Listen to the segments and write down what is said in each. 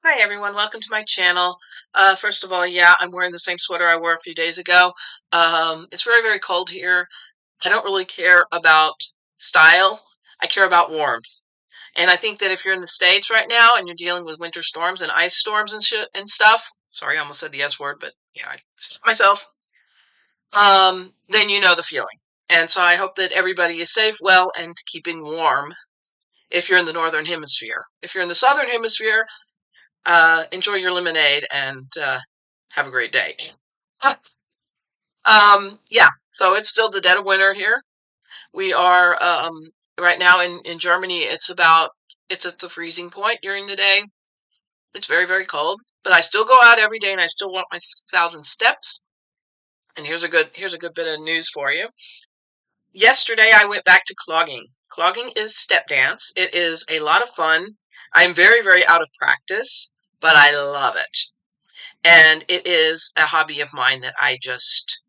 Hi everyone, welcome to my channel. First of all, yeah, I'm wearing the same sweater I wore a few days ago. It's very, very cold here. I don't really care about style. I care about warmth. And I think that if you're in the States right now and you're dealing with winter storms and ice storms and shit and stuff, sorry, I almost said the S word, but yeah, I stopped myself. Then you know the feeling. And so I hope that everybody is safe, well, and keeping warm if you're in the northern hemisphere. If you're in the southern hemisphere, enjoy your lemonade and have a great day. Yeah, so it's still the dead of winter here. We are right now in Germany. It's at the freezing point during the day. It's very, very cold, but I still go out every day and I still want my 6,000 steps. And here's a good bit of news for you. Yesterday I went back to clogging. Clogging is step dance. It is a lot of fun. I'm very, very out of practice, but I love it. And it is a hobby of mine that I just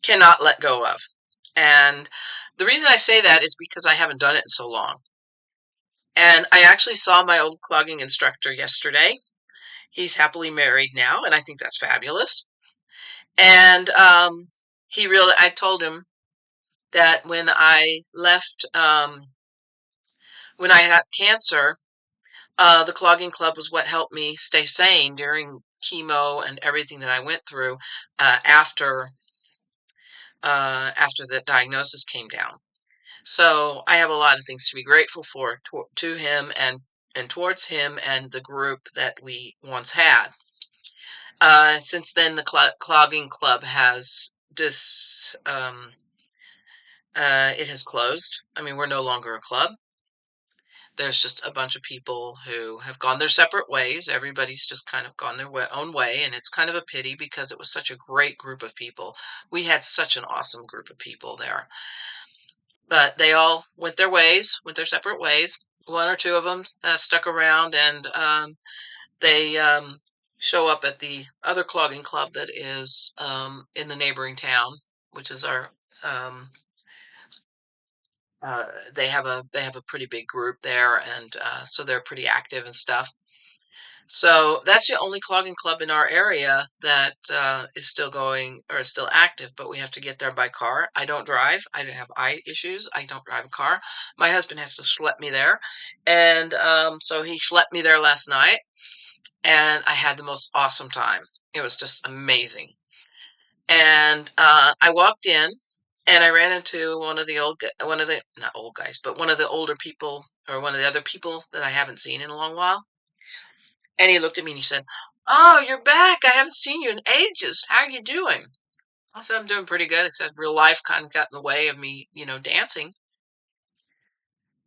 cannot let go of. And the reason I say that is because I haven't done it in so long. And I actually saw my old clogging instructor yesterday. He's happily married now, and I think that's fabulous. And I told him that when I got cancer, the clogging club was what helped me stay sane during chemo and everything that I went through after after the diagnosis came down. So I have a lot of things to be grateful for to him and towards him and the group that we once had. Since then, the clogging club has it has closed. I mean, we're no longer a club. There's just a bunch of people who have gone their separate ways. Everybody's just kind of gone their own way, and it's kind of a pity because it was such a great group of people. We had such an awesome group of people there. But they all went their separate ways. One or two of them stuck around, and they show up at the other clogging club that is in the neighboring town, which is our. Um, they have a pretty big group there, and so they're pretty active and stuff. So that's the only clogging club in our area that is still going or is still active, but we have to get there by car. I don't drive. I have eye issues. I don't drive a car. My husband has to schlep me there. And so he schlepped me there last night, and I had the most awesome time. It was just amazing. And I walked in, and I ran into one of the, not old guys, but one of the older people, or one of the other people that I haven't seen in a long while. And he looked at me and he said, "Oh, you're back. I haven't seen you in ages. How are you doing?" I said, "I'm doing pretty good." I said, "Real life kind of got in the way of me, dancing."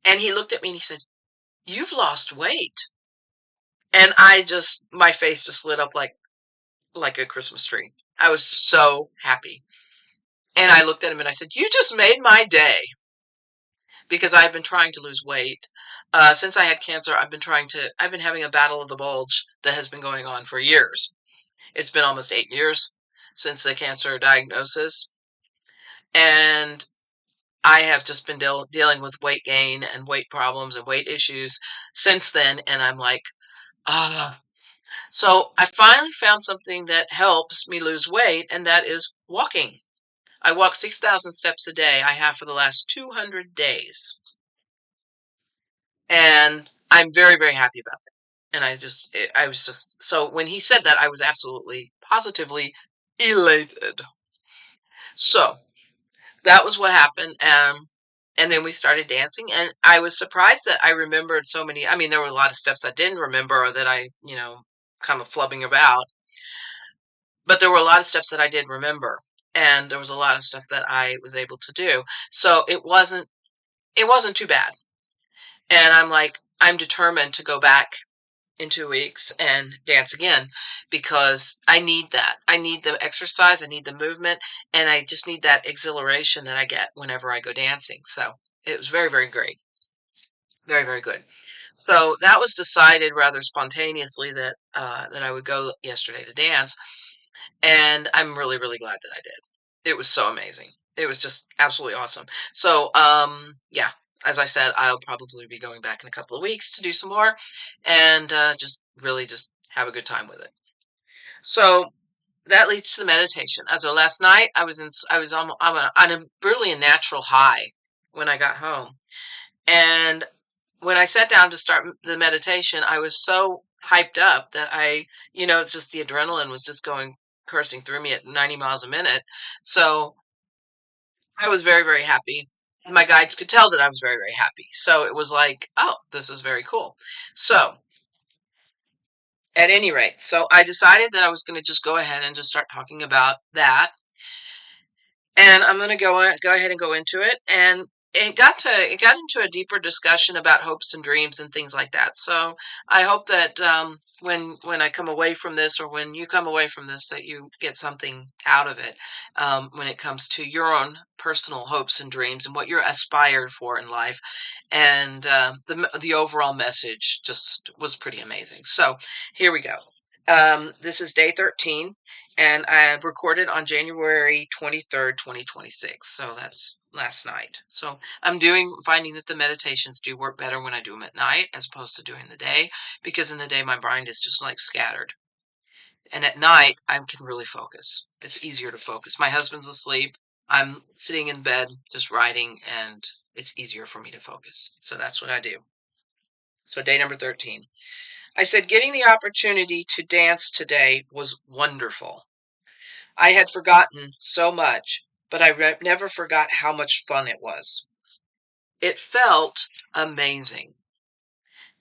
And he looked at me and he said, "You've lost weight." And my face just lit up like a Christmas tree. I was so happy. And I looked at him and I said, "You just made my day." Because I've been trying to lose weight. Since I had cancer, I've been having a battle of the bulge that has been going on for years. It's been almost 8 years since the cancer diagnosis, and I have just been dealing with weight gain and weight problems and weight issues since then. And I'm like, ah. So I finally found something that helps me lose weight, and that is walking. I walk 6,000 steps a day. I have for the last 200 days, and I'm very, very happy about that. And I was just so when he said that, I was absolutely, positively elated. So that was what happened, and then we started dancing, and I was surprised that I remembered so many. I mean, there were a lot of steps I didn't remember or that I, kind of flubbing about, but there were a lot of steps that I did remember, and there was a lot of stuff that I was able to do. So it wasn't too bad. And I'm like, I'm determined to go back in 2 weeks and dance again because I need that. I need the exercise, I need the movement, and I just need that exhilaration that I get whenever I go dancing. So it was very, very great. Very, very good. So that was decided rather spontaneously that I would go yesterday to dance, and I'm really, really glad that I did. It was so amazing. It was just absolutely awesome. So yeah, as I said, I'll probably be going back in a couple of weeks to do some more, and just really just have a good time with it. So that leads to the meditation. So last night I was on a really a natural high when I got home. And when I sat down to start the meditation, I was so hyped up that it's just the adrenaline was just going coursing through me at 90 miles a minute. So I was very, very happy. My guides could tell that I was very, very happy. So it was like, oh, this is very cool. So at any rate, so I decided that I was going to just go ahead and just start talking about that. And I'm going to go ahead and go into it. And it got into a deeper discussion about hopes and dreams and things like that. So I hope that when I come away from this, or when you come away from this, that you get something out of it when it comes to your own personal hopes and dreams and what you're aspired for in life. And the overall message just was pretty amazing. So here we go. This is day 13, and I recorded on January 23rd, 2026. So that's last night. So finding that the meditations do work better when I do them at night as opposed to during the day, because in the day my mind is just like scattered. And at night I can really focus. It's easier to focus. My husband's asleep. I'm sitting in bed just writing, and it's easier for me to focus. So that's what I do. So day number 13. I said, getting the opportunity to dance today was wonderful. I had forgotten so much, but I never forgot how much fun it was. It felt amazing.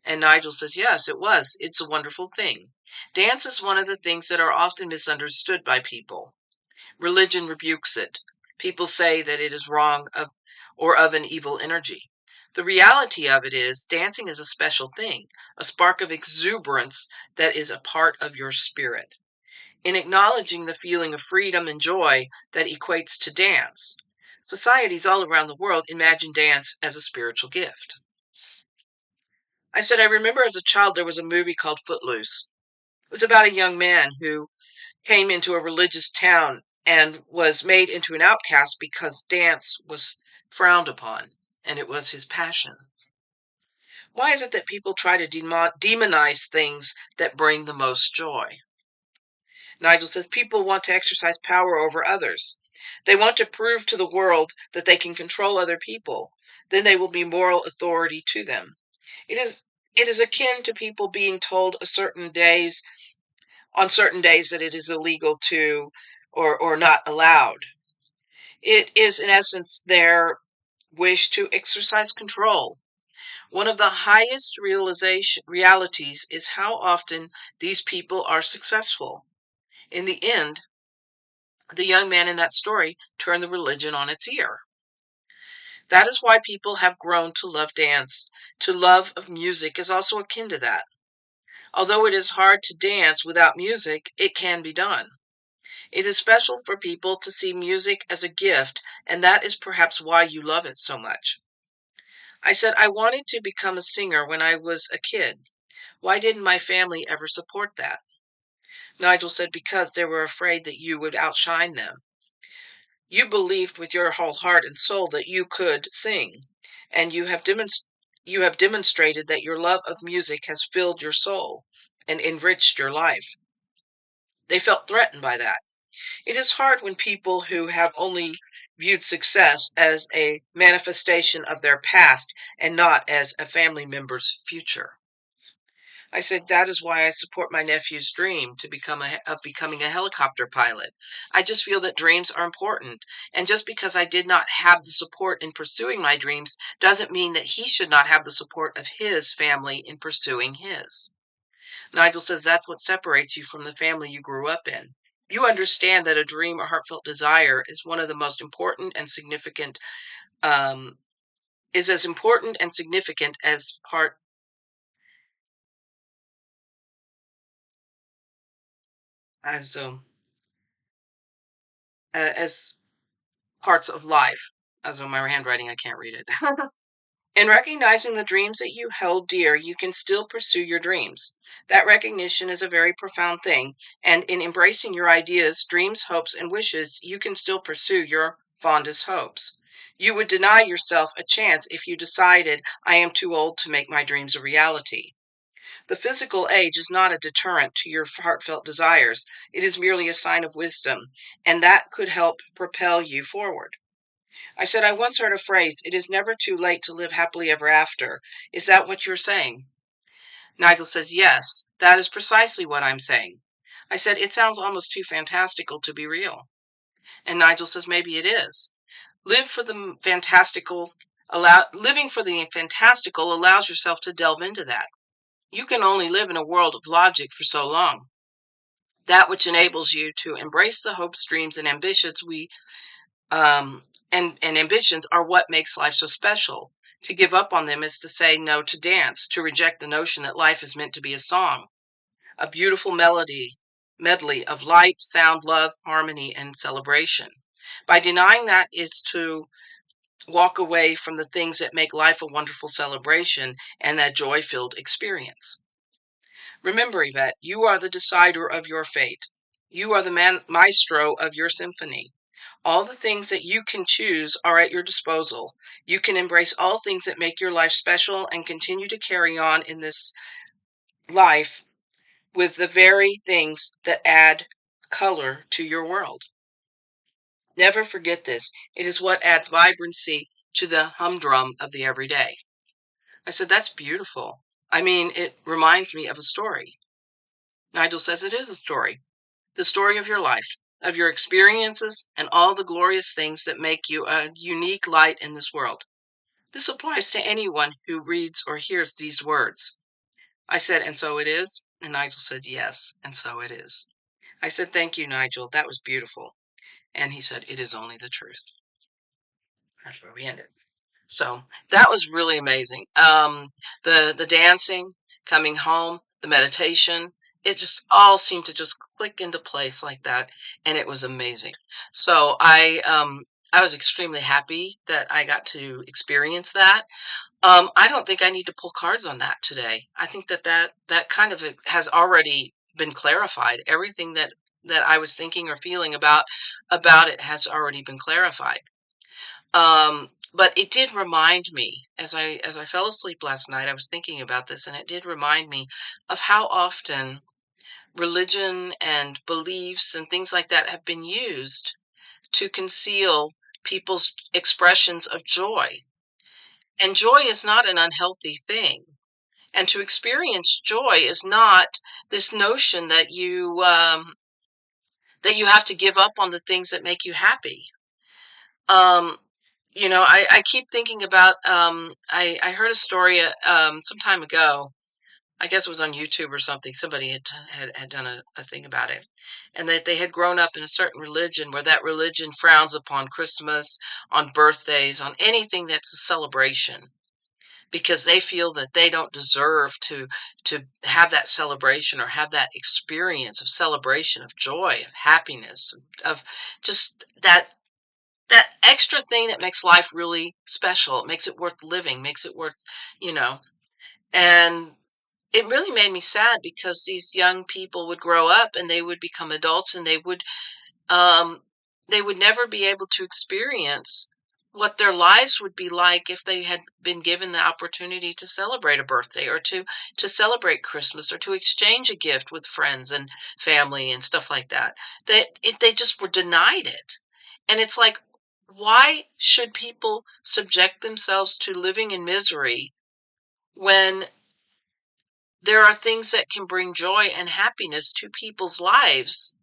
And Nigel says, yes, it was. It's a wonderful thing. Dance is one of the things that are often misunderstood by people. Religion rebukes it. People say that it is wrong or of an evil energy. The reality of it is, dancing is a special thing, a spark of exuberance that is a part of your spirit. In acknowledging the feeling of freedom and joy that equates to dance, societies all around the world imagine dance as a spiritual gift. I said, I remember as a child there was a movie called Footloose. It was about a young man who came into a religious town and was made into an outcast because dance was frowned upon, and it was his passion. Why is it that people try to demonize things that bring the most joy? Nigel says people want to exercise power over others. They want to prove to the world that they can control other people. Then they will be moral authority to them. It is akin to people being told on certain days that it is illegal to or not allowed. It is in essence their wish to exercise control. One of the highest realities is how often these people are successful. In the end, the young man in that story turned the religion on its ear. That is why people have grown to love dance. To love of music is also akin to that. Although it is hard to dance without music, it can be done. It is special for people to see music as a gift, and that is perhaps why you love it so much. I said I wanted to become a singer when I was a kid. Why didn't my family ever support that? Nigel said because they were afraid that you would outshine them. You believed with your whole heart and soul that you could sing, and you have demonstrated that your love of music has filled your soul and enriched your life. They felt threatened by that. It is hard when people who have only viewed success as a manifestation of their past and not as a family member's future. I said that is why I support my nephew's dream of becoming a helicopter pilot. I just feel that dreams are important, and just because I did not have the support in pursuing my dreams doesn't mean that he should not have the support of his family in pursuing his. Nigel says that's what separates you from the family you grew up in. You understand that a dream or heartfelt desire is one of the most important and significant, is as important and significant as as parts of life. As on my handwriting, I can't read it. In recognizing the dreams that you held dear, you can still pursue your dreams. That recognition is a very profound thing, and in embracing your ideas, dreams, hopes, and wishes, you can still pursue your fondest hopes. You would deny yourself a chance if you decided, I am too old to make my dreams a reality. The physical age is not a deterrent to your heartfelt desires. It is merely a sign of wisdom, and that could help propel you forward. I said, I once heard a phrase, it is never too late to live happily ever after. Is that what you're saying? Nigel says, yes, that is precisely what I'm saying. I said, it sounds almost too fantastical to be real. And Nigel says, maybe it is. Living for the fantastical allows yourself to delve into that. You can only live in a world of logic for so long. That which enables you to embrace the hopes, dreams, and ambitions and ambitions are what makes life so special. To give up on them is to say no to dance, to reject the notion that life is meant to be a song, a beautiful medley of light, sound, love, harmony, and celebration. By denying that is to walk away from the things that make life a wonderful celebration and that joy-filled experience. Remember, Yvette, you are the decider of your fate. You are the maestro of your symphony. All the things that you can choose are at your disposal. You can embrace all things that make your life special and continue to carry on in this life with the very things that add color to your world. Never forget this. It is what adds vibrancy to the humdrum of the everyday. I said, that's beautiful. I mean, it reminds me of a story. Nigel says it is a story. The story of your life, of your experiences, and all the glorious things that make you a unique light in this world. This applies to anyone who reads or hears these words. I said, and so it is? And Nigel said, yes, and so it is. I said, thank you, Nigel. That was beautiful. And he said, it is only the truth. That's where we ended. So that was really amazing. The dancing, coming home, the meditation, it just all seemed to just click into place like that, and it was amazing. So I was extremely happy that I got to experience that. I don't think I need to pull cards on that today. I think that kind of has already been clarified. Everything that I was thinking or feeling about it has already been clarified. But it did remind me, as I fell asleep last night, I was thinking about this, and it did remind me of how often religion and beliefs and things like that have been used to conceal people's expressions of joy. And joy is not an unhealthy thing. And to experience joy is not this notion that you have to give up on the things that make you happy. I keep thinking about, I heard a story some time ago. I guess it was on YouTube or something. Somebody had done a thing about it. And that they had grown up in a certain religion where that religion frowns upon Christmas, on birthdays, on anything that's a celebration, because they feel that they don't deserve to have that celebration or have that experience of celebration, of joy, of happiness, of just that extra thing that makes life really special. It makes it worth living, makes it worth, you know. And it really made me sad because these young people would grow up and they would become adults and um they would never be able to experience what their lives would be like if they had been given the opportunity to celebrate a birthday or to celebrate Christmas or to exchange a gift with friends and family and stuff like that. They just were denied it. And it's like, why should people subject themselves to living in misery when there are things that can bring joy and happiness to people's lives?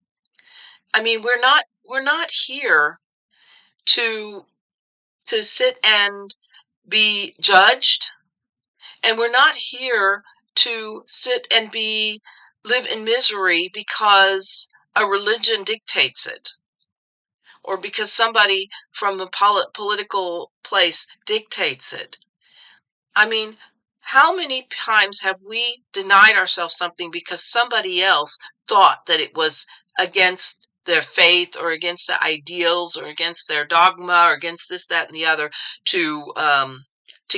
I mean, we're not here to sit and be judged, and we're not here to sit and be live in misery because a religion dictates it, or because somebody from a political place dictates it. I mean, how many times have we denied ourselves something because somebody else thought that it was against their faith or against the ideals or against their dogma or against this, that, and the other to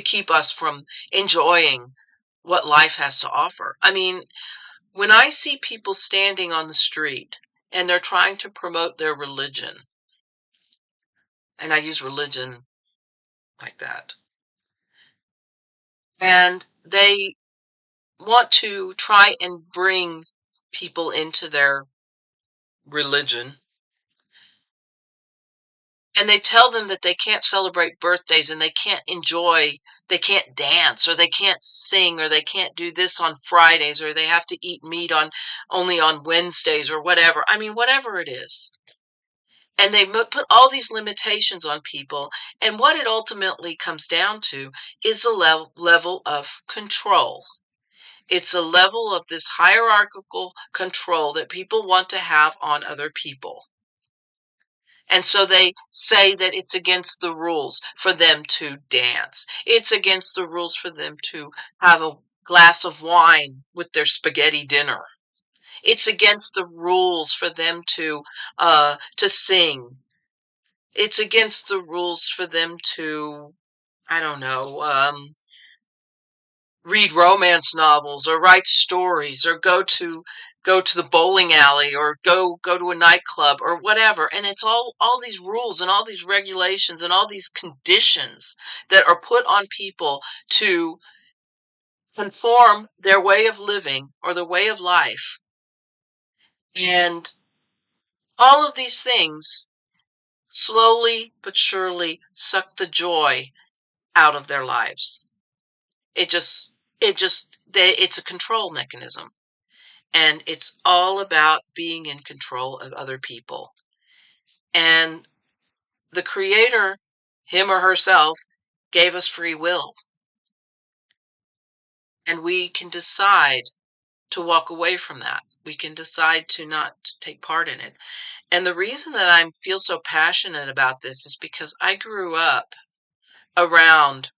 keep us from enjoying what life has to offer? I mean, when I see people standing on the street and they're trying to promote their religion, and I use religion like that, and want to try and bring people into their religion, and they tell them that they can't celebrate birthdays and they can't dance or they can't sing or they can't do this on Fridays or they have to eat meat on only on Wednesdays or whatever. I mean, whatever it is. And they put all these limitations on people. And what it ultimately comes down to is a level of control. It's a level of this hierarchical control that people want to have on other people. And so they say that it's against the rules for them to dance. It's against the rules for them to have a glass of wine with their spaghetti dinner. It's against the rules for them to sing. It's against the rules for them to, I don't know, read romance novels or write stories or go to the bowling alley or go to a nightclub or whatever. And it's all these rules and all these regulations and all these conditions that are put on people to conform their way of living or the way of life. And all of these things slowly but surely suck the joy out of their lives. It just it's a control mechanism. And it's all about being in control of other people. And the creator, him or herself, gave us free will. And we can decide to walk away from that. We can decide to not take part in it. And the reason that I feel so passionate about this is because I grew up around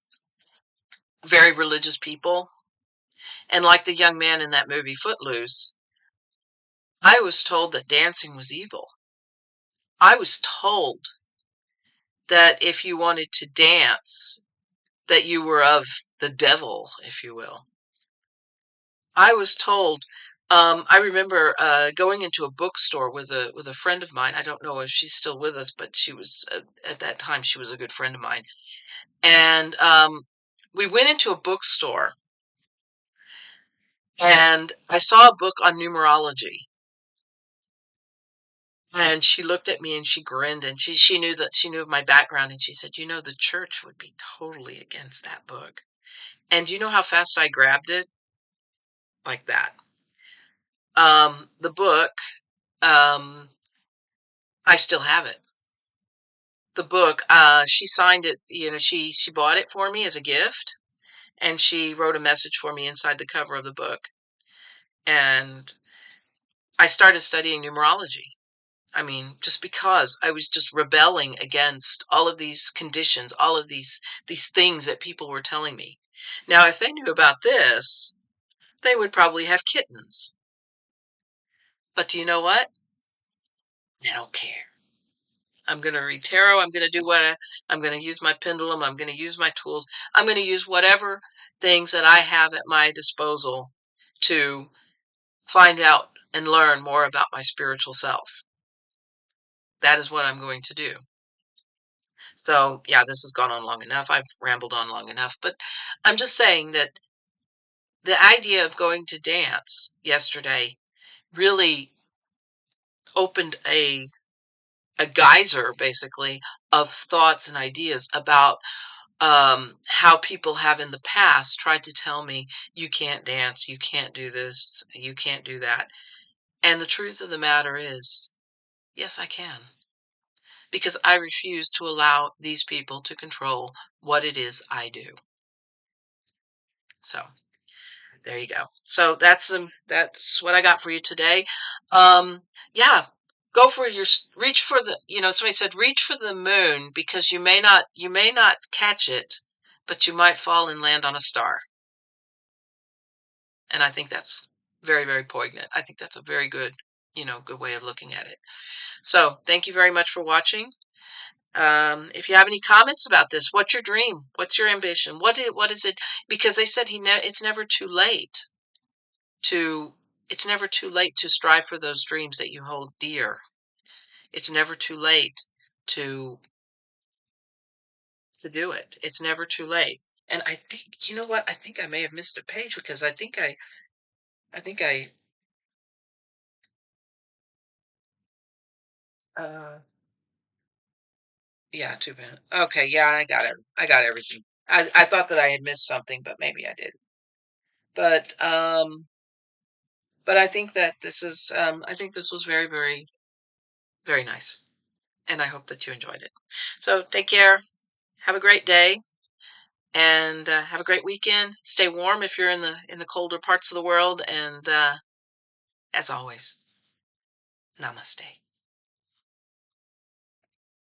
very religious people. And like the young man in that movie Footloose, I was told that dancing was evil. I was told that if you wanted to dance, that you were of the devil, if you will. I was told, I remember going into a bookstore with a friend of mine. I don't know if she's still with us, but she was at that time she was a good friend of mine. And we went into a bookstore, and I saw a book on numerology. And she looked at me and she grinned and she knew that she knew of my background and she said, "You know, the church would be totally against that book." And you know how fast I grabbed it? Like that. The book, um, I still have it. The book, she signed it, you know, she bought it for me as a gift, and she wrote a message for me inside the cover of the book. And I started studying numerology. I mean, just because I was just rebelling against all of these conditions, all of these things that people were telling me. Now, if they knew about this, they would probably have kittens. But do you know what? I don't care. I'm going to read tarot. I'm going to do I'm going to use my pendulum. I'm going to use my tools. I'm going to use whatever things that I have at my disposal to find out and learn more about my spiritual self. That is what I'm going to do. So, yeah, this has gone on long enough. I've rambled on long enough, but I'm just saying that the idea of going to dance yesterday really opened a geyser basically of thoughts and ideas about how people have in the past tried to tell me, you can't dance, you can't do this, you can't do that. And the truth of the matter is, yes, I can. Because I refuse to allow these people to control what it is I do. So there you go. So that's what I got for you today. Um, yeah, go for reach for the, you know, somebody said reach for the moon because you may not catch it, but you might fall and land on a star. And I think that's very, very poignant. I think that's a very good, you know, good way of looking at it. So thank you very much for watching. If you have any comments about this, what's your dream? What's your ambition? What is it? Because they said it's never too late to it's never too late to strive for those dreams that you hold dear. It's never too late to to do it. It's never too late. And I think, you know what? I think I may have missed a page because I think I uh yeah, too bad. Okay, yeah, I got it. I got everything. I thought that I had missed something, but maybe I did. But but I think this was very, very, very nice. And I hope that you enjoyed it. So take care. Have a great day and have a great weekend. Stay warm if you're in the colder parts of the world and as always, namaste.